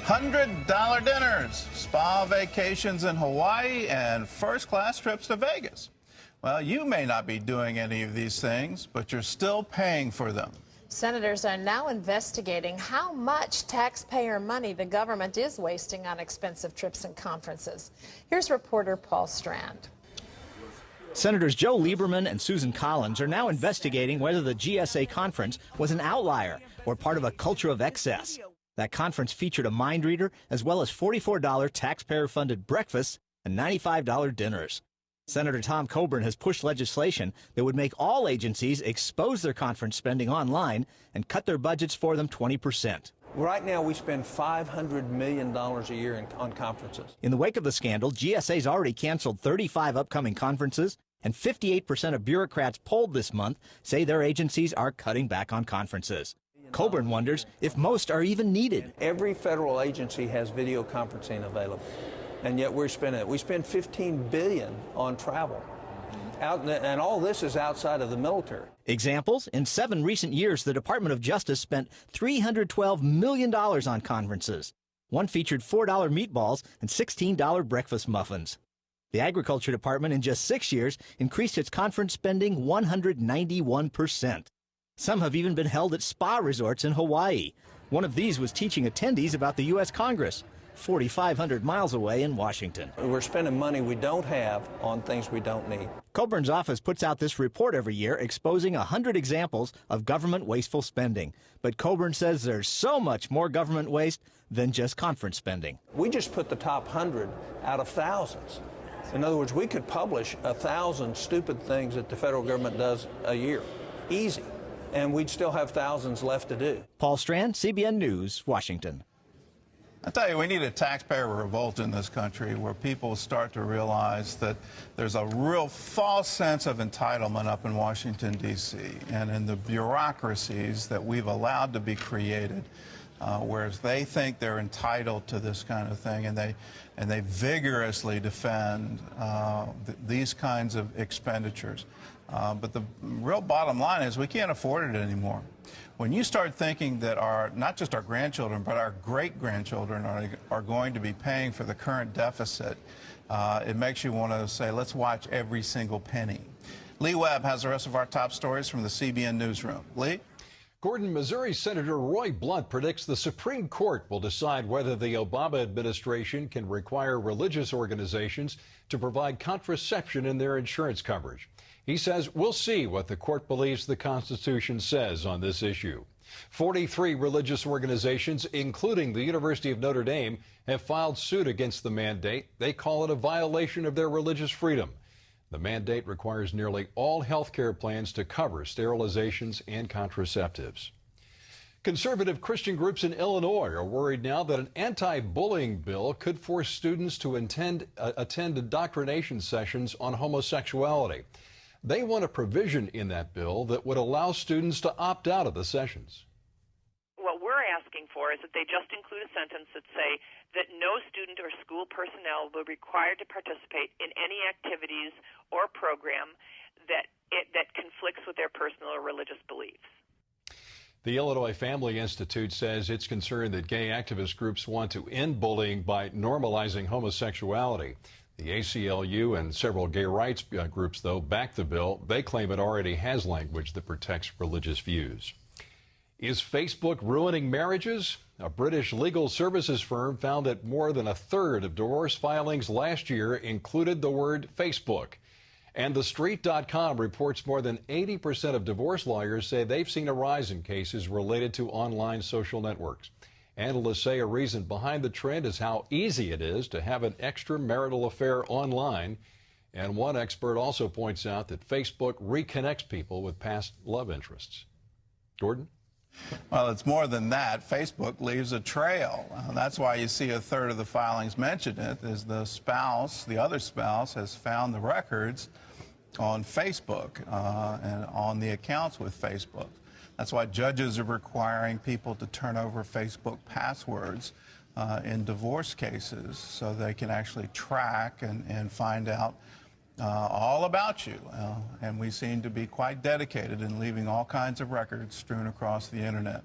$100 dinners, spa vacations in Hawaii, and first-class trips to Vegas. Well, you may not be doing any of these things, but you're still paying for them. Senators are now investigating how much taxpayer money the government is wasting on expensive trips and conferences. Here's reporter Paul Strand. Senators Joe Lieberman and Susan Collins are now investigating whether the GSA conference was an outlier or part of a culture of excess. That conference featured a mind reader as well as $44 taxpayer-funded breakfasts and $95 dinners. Senator Tom Coburn has pushed legislation that would make all agencies expose their conference spending online and cut their budgets for them 20%. Right now, we spend $500 million a year on conferences. In the wake of the scandal, GSA's already canceled 35 upcoming conferences, and 58% of bureaucrats polled this month say their agencies are cutting back on conferences. Coburn wonders if most are even needed. Every federal agency has video conferencing available, and yet we're spending it. We spend $15 billion on travel. And all this is outside of the military. Examples, in 7 recent years, the Department of Justice spent $312 million on conferences. One featured $4 meatballs and $16 breakfast muffins. The Agriculture Department, in just 6 years, increased its conference spending 191%. Some have even been held at spa resorts in Hawaii. One of these was teaching attendees about the U.S. Congress, 4,500 miles away in Washington. We're spending money we don't have on things we don't need. Coburn's office puts out this report every year exposing 100 examples of government wasteful spending. But Coburn says there's so much more government waste than just conference spending. We just put the top 100 out of thousands. In other words, we could publish 1,000 stupid things that the federal government does a year. Easy. And we'd still have thousands left to do. Paul Strand, CBN News, Washington. I tell you, we need a taxpayer revolt in this country where people start to realize that there's a real false sense of entitlement up in Washington, D.C., and in the bureaucracies that we've allowed to be created, whereas they think they're entitled to this kind of thing, and they vigorously defend these kinds of expenditures. But the real bottom line is we can't afford it anymore. When you start thinking that not just our grandchildren, but our great-grandchildren are going to be paying for the current deficit, it makes you want to say, let's watch every single penny. Lee Webb has the rest of our top stories from the CBN Newsroom. Lee? Gordon, Missouri Senator Roy Blunt predicts the Supreme Court will decide whether the Obama administration can require religious organizations to provide contraception in their insurance coverage. He says we'll see what the court believes the Constitution says on this issue. 43 religious organizations, including the University of Notre Dame, have filed suit against the mandate. They call it a violation of their religious freedom. The mandate requires nearly all health care plans to cover sterilizations and contraceptives. Conservative Christian groups in Illinois are worried now that an anti-bullying bill could force students to attend indoctrination sessions on homosexuality. They want a provision in that bill that would allow students to opt out of the sessions. What we're asking for is that they just include a sentence that say that no student or school personnel will be required to participate in any activities or program that conflicts with their personal or religious beliefs. The Illinois Family Institute says it's concerned that gay activist groups want to end bullying by normalizing homosexuality. The ACLU and several gay rights groups, though, back the bill. They claim it already has language that protects religious views. Is Facebook ruining marriages? A British legal services firm found that more than a third of divorce filings last year included the word Facebook. And TheStreet.com reports more than 80% of divorce lawyers say they've seen a rise in cases related to online social networks. Analysts say a reason behind the trend is how easy it is to have an extramarital affair online. And one expert also points out that Facebook reconnects people with past love interests. Gordon? Well, it's more than that. Facebook leaves a trail. That's why you see a third of the filings mention it, is the other spouse has found the records on Facebook and on the accounts with Facebook. That's why judges are requiring people to turn over Facebook passwords in divorce cases so they can actually track and find out all about you. And we seem to be quite dedicated in leaving all kinds of records strewn across the internet.